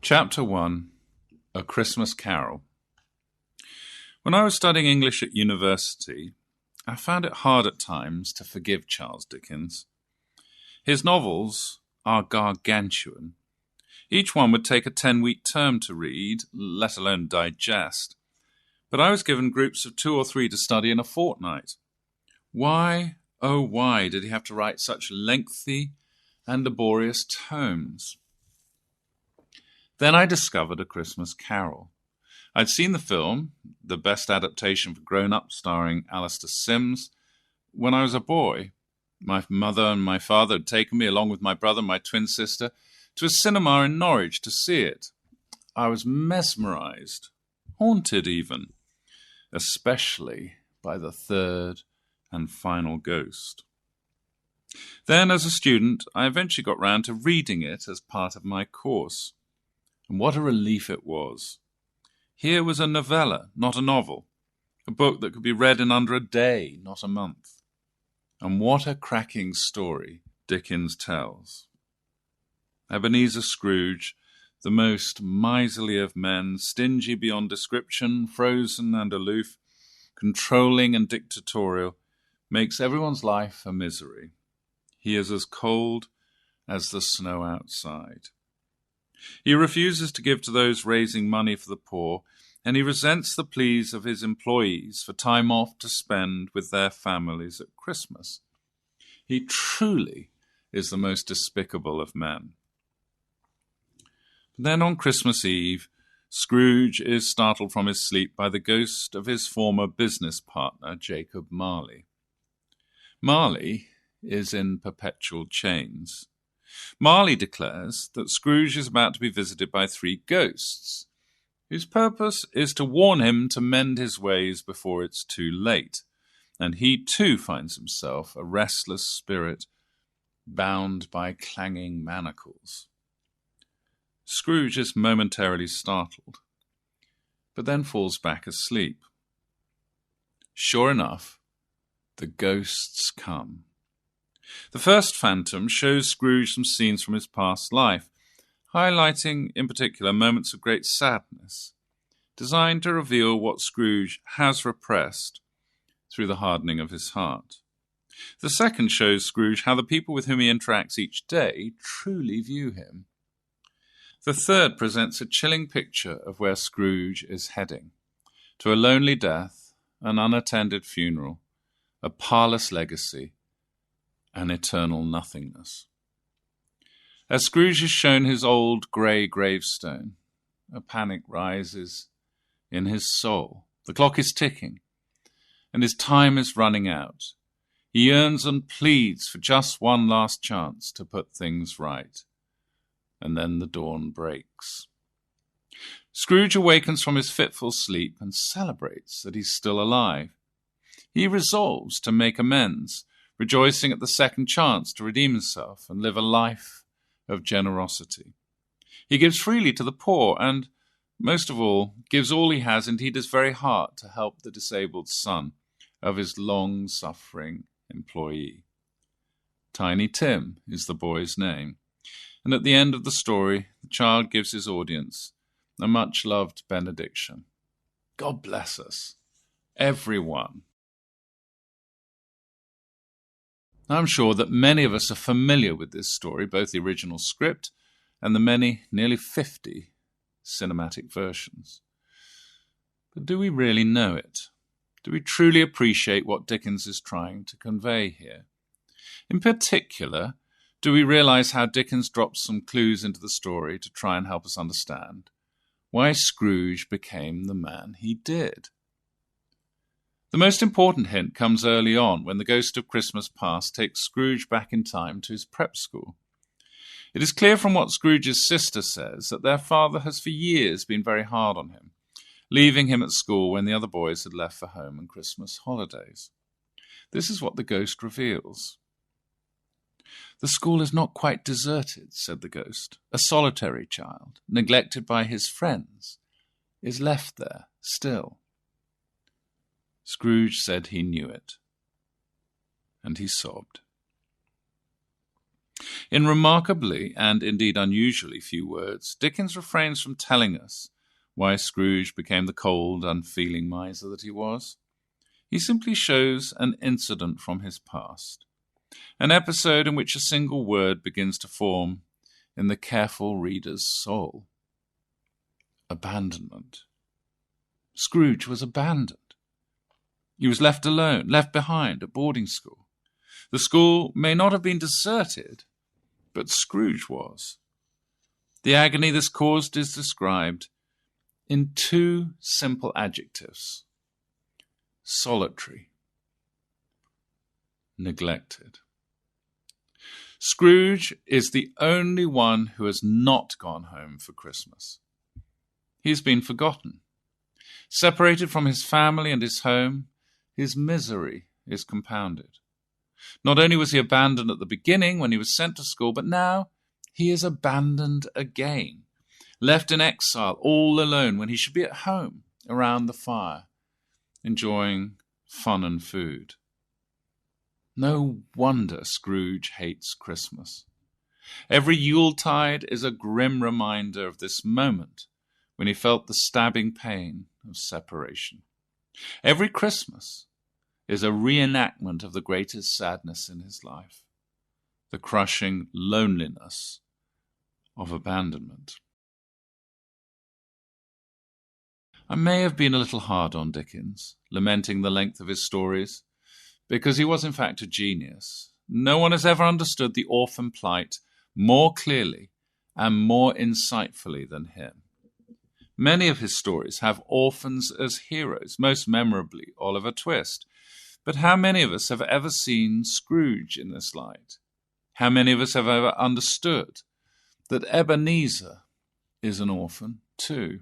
Chapter 1, A Christmas Carol. When I was studying English at university, I found it hard at times to forgive Charles Dickens. His novels are gargantuan. Each one would take a 10-week term to read, let alone digest. But I was given groups of 2 or 3 to study in a fortnight. Why, oh why, did he have to write such lengthy and laborious tomes? Then I discovered A Christmas Carol. I'd seen the film, the best adaptation for grown-ups starring Alistair Sims, when I was a boy. My mother and my father had taken me, along with my brother and my twin sister, to a cinema in Norwich to see it. I was mesmerized, haunted even, especially by the third and final ghost. Then, as a student, I eventually got round to reading it as part of my course. And what a relief it was. Here was a novella, not a novel, a book that could be read in under a day, not a month. And what a cracking story Dickens tells. Ebenezer Scrooge, the most miserly of men, stingy beyond description, frozen and aloof, controlling and dictatorial, makes everyone's life a misery. He is as cold as the snow outside. He refuses to give to those raising money for the poor, and he resents the pleas of his employees for time off to spend with their families at Christmas. He truly is the most despicable of men. But then on Christmas Eve, Scrooge is startled from his sleep by the ghost of his former business partner, Jacob Marley. Marley is in perpetual chains. Marley declares that Scrooge is about to be visited by 3 ghosts, whose purpose is to warn him to mend his ways before it's too late, and he too finds himself a restless spirit bound by clanging manacles. Scrooge is momentarily startled, but then falls back asleep. Sure enough, the ghosts come. The first phantom shows Scrooge some scenes from his past life, highlighting in particular moments of great sadness, designed to reveal what Scrooge has repressed through the hardening of his heart. The second shows Scrooge how the people with whom he interacts each day truly view him. The third presents a chilling picture of where Scrooge is heading, to a lonely death, an unattended funeral, a parlous legacy, an eternal nothingness. As Scrooge is shown his old grey gravestone, a panic rises in his soul. The clock is ticking, and his time is running out. He yearns and pleads for just one last chance to put things right. And then the dawn breaks. Scrooge awakens from his fitful sleep and celebrates that he's still alive. He resolves to make amends, rejoicing at the second chance to redeem himself and live a life of generosity. He gives freely to the poor and, most of all, gives all he has, indeed his very heart, to help the disabled son of his long-suffering employee. Tiny Tim is the boy's name, and at the end of the story, the child gives his audience a much-loved benediction. God bless us, everyone. I'm sure that many of us are familiar with this story, both the original script and the many, nearly 50, cinematic versions. But do we really know it? Do we truly appreciate what Dickens is trying to convey here? In particular, do we realize how Dickens drops some clues into the story to try and help us understand why Scrooge became the man he did? The most important hint comes early on when the ghost of Christmas past takes Scrooge back in time to his prep school. It is clear from what Scrooge's sister says that their father has for years been very hard on him, leaving him at school when the other boys had left for home and Christmas holidays. This is what the ghost reveals. The school is not quite deserted, said the ghost. A solitary child, neglected by his friends, is left there still. Scrooge said he knew it, and he sobbed. In remarkably, and indeed unusually few words, Dickens refrains from telling us why Scrooge became the cold, unfeeling miser that he was. He simply shows an incident from his past, an episode in which a single word begins to form in the careful reader's soul. Abandonment. Scrooge was abandoned. He was left alone, left behind at boarding school. The school may not have been deserted, but Scrooge was. The agony this caused is described in two simple adjectives: solitary, neglected. Scrooge is the only one who has not gone home for Christmas. He's been forgotten. Separated from his family and his home, his misery is compounded. Not only was he abandoned at the beginning when he was sent to school, but now he is abandoned again, left in exile all alone when he should be at home around the fire, enjoying fun and food. No wonder Scrooge hates Christmas. Every Yuletide is a grim reminder of this moment when he felt the stabbing pain of separation. Every Christmas is a reenactment of the greatest sadness in his life, the crushing loneliness of abandonment. I may have been a little hard on Dickens, lamenting the length of his stories, because he was in fact a genius. No one has ever understood the orphan plight more clearly and more insightfully than him. Many of his stories have orphans as heroes, most memorably Oliver Twist. But how many of us have ever seen Scrooge in this light? How many of us have ever understood that Ebenezer is an orphan too?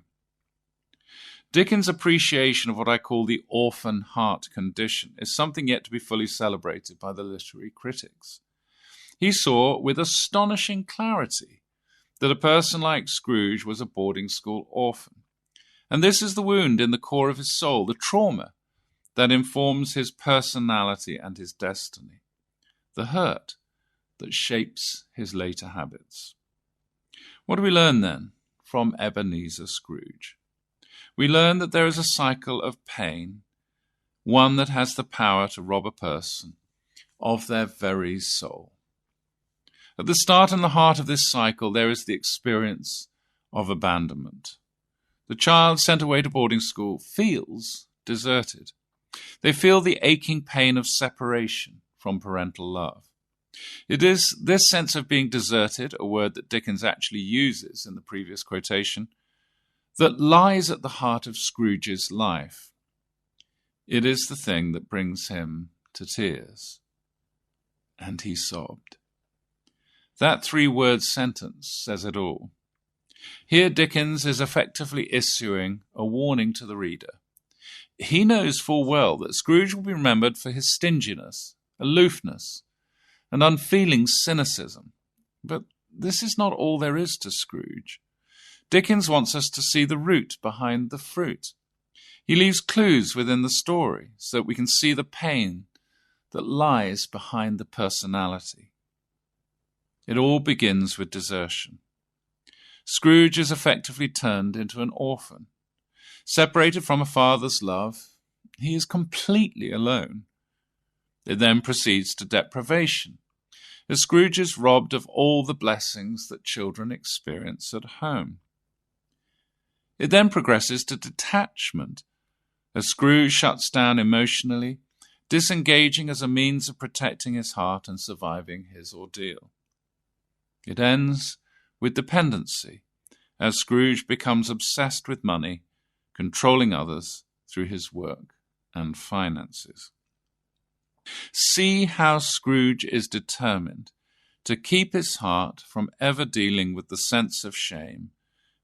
Dickens' appreciation of what I call the orphan heart condition is something yet to be fully celebrated by the literary critics. He saw with astonishing clarity that a person like Scrooge was a boarding school orphan. And this is the wound in the core of his soul, the trauma that informs his personality and his destiny, the hurt that shapes his later habits. What do we learn then from Ebenezer Scrooge? We learn that there is a cycle of pain, one that has the power to rob a person of their very soul. At the start and the heart of this cycle, there is the experience of abandonment. The child sent away to boarding school feels deserted. They feel the aching pain of separation from parental love. It is this sense of being deserted, a word that Dickens actually uses in the previous quotation, that lies at the heart of Scrooge's life. It is the thing that brings him to tears. And he sobbed. That three-word sentence says it all. Here Dickens is effectively issuing a warning to the reader. He knows full well that Scrooge will be remembered for his stinginess, aloofness, and unfeeling cynicism. But this is not all there is to Scrooge. Dickens wants us to see the root behind the fruit. He leaves clues within the story so that we can see the pain that lies behind the personality. It all begins with desertion. Scrooge is effectively turned into an orphan. Separated from a father's love, he is completely alone. It then proceeds to deprivation, as Scrooge is robbed of all the blessings that children experience at home. It then progresses to detachment, as Scrooge shuts down emotionally, disengaging as a means of protecting his heart and surviving his ordeal. It ends with dependency, as Scrooge becomes obsessed with money, controlling others through his work and finances. See how Scrooge is determined to keep his heart from ever dealing with the sense of shame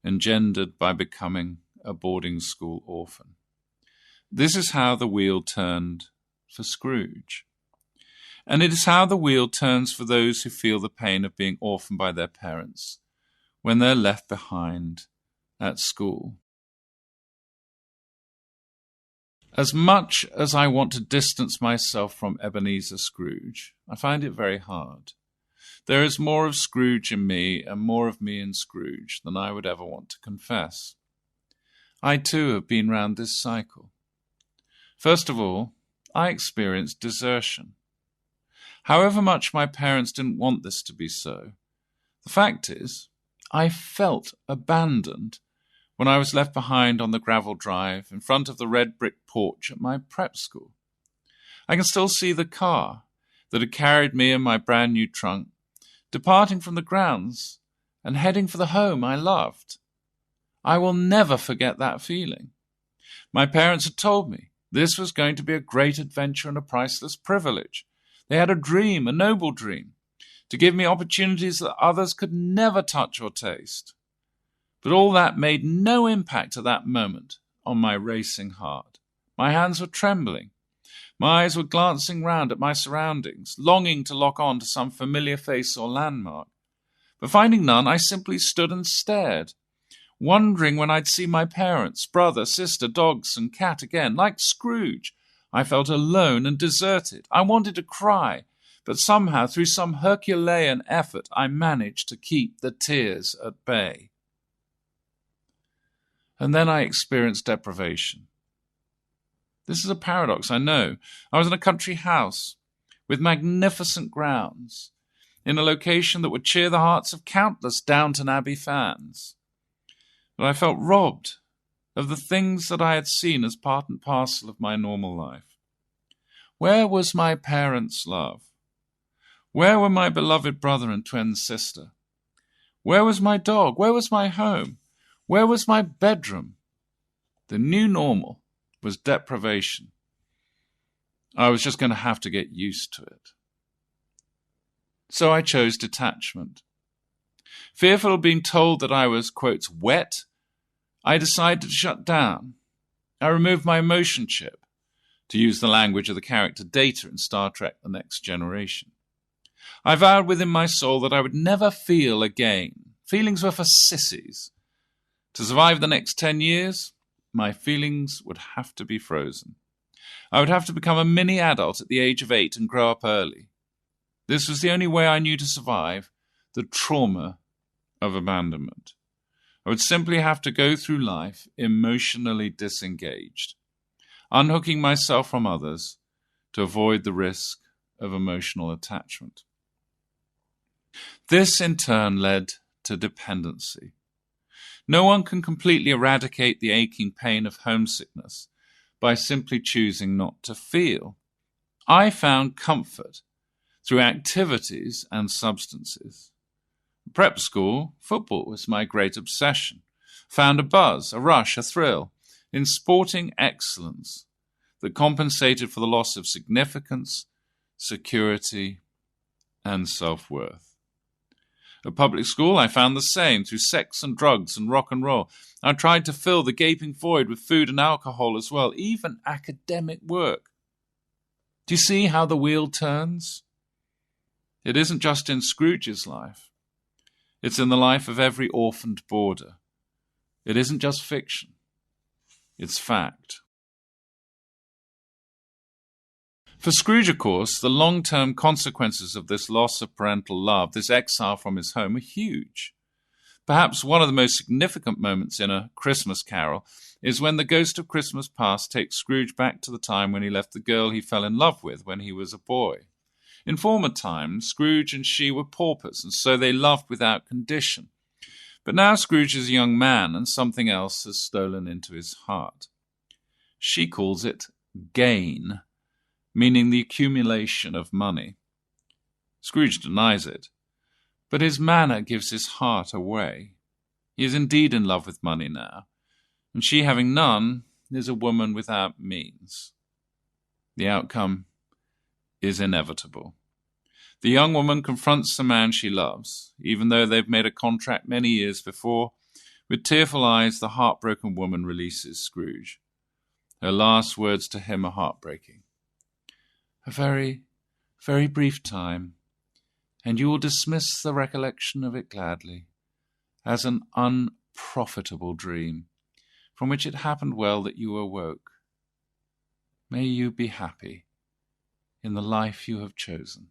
engendered by becoming a boarding school orphan. This is how the wheel turned for Scrooge. And it is how the wheel turns for those who feel the pain of being orphaned by their parents when they're left behind at school. As much as I want to distance myself from Ebenezer Scrooge, I find it very hard. There is more of Scrooge in me and more of me in Scrooge than I would ever want to confess. I too have been round this cycle. First of all, I experienced desertion. However much my parents didn't want this to be so, the fact is, I felt abandoned when I was left behind on the gravel drive in front of the red brick porch at my prep school. I can still see the car that had carried me and my brand new trunk, departing from the grounds and heading for the home I loved. I will never forget that feeling. My parents had told me this was going to be a great adventure and a priceless privilege. They had a dream, a noble dream, to give me opportunities that others could never touch or taste. But all that made no impact at that moment on my racing heart. My hands were trembling. My eyes were glancing round at my surroundings, longing to lock on to some familiar face or landmark. But finding none, I simply stood and stared, wondering when I'd see my parents, brother, sister, dogs, and cat again. Like Scrooge, I felt alone and deserted. I wanted to cry, but somehow, through some Herculean effort, I managed to keep the tears at bay. And then I experienced deprivation. This is a paradox, I know. I was in a country house with magnificent grounds, in a location that would cheer the hearts of countless Downton Abbey fans. But I felt robbed of the things that I had seen as part and parcel of my normal life. Where was my parents' love? Where were my beloved brother and twin sister? Where was my dog? Where was my home? Where was my bedroom? The new normal was deprivation. I was just going to have to get used to it. So I chose detachment. Fearful of being told that I was, quote, wet, I decided to shut down. I removed my emotion chip, to use the language of the character Data in Star Trek The Next Generation. I vowed within my soul that I would never feel again. Feelings were for sissies. To survive the next 10 years, my feelings would have to be frozen. I would have to become a mini-adult at the age of 8 and grow up early. This was the only way I knew to survive the trauma of abandonment. I would simply have to go through life emotionally disengaged, unhooking myself from others to avoid the risk of emotional attachment. This in turn led to dependency. No one can completely eradicate the aching pain of homesickness by simply choosing not to feel. I found comfort through activities and substances. Prep school, football was my great obsession. Found a buzz, a rush, a thrill in sporting excellence that compensated for the loss of significance, security, and self-worth. At public school, I found the same through sex and drugs and rock and roll. I tried to fill the gaping void with food and alcohol as well, even academic work. Do you see how the wheel turns? It isn't just in Scrooge's life. It's in the life of every orphaned boarder. It isn't just fiction. It's fact. For Scrooge, of course, the long-term consequences of this loss of parental love, this exile from his home, are huge. Perhaps one of the most significant moments in A Christmas Carol is when the ghost of Christmas past takes Scrooge back to the time when he left the girl he fell in love with when he was a boy. In former times, Scrooge and she were paupers, and so they loved without condition. But now Scrooge is a young man, and something else has stolen into his heart. She calls it gain, meaning the accumulation of money. Scrooge denies it, but his manner gives his heart away. He is indeed in love with money now, and she, having none, is a woman without means. The outcome is inevitable. The young woman confronts the man she loves, even though they've made a contract many years before. With tearful eyes, the heartbroken woman releases Scrooge. Her last words to him are heartbreaking. A very, very brief time, and you will dismiss the recollection of it gladly, as an unprofitable dream, from which it happened well that you awoke. May you be happy in the life you have chosen.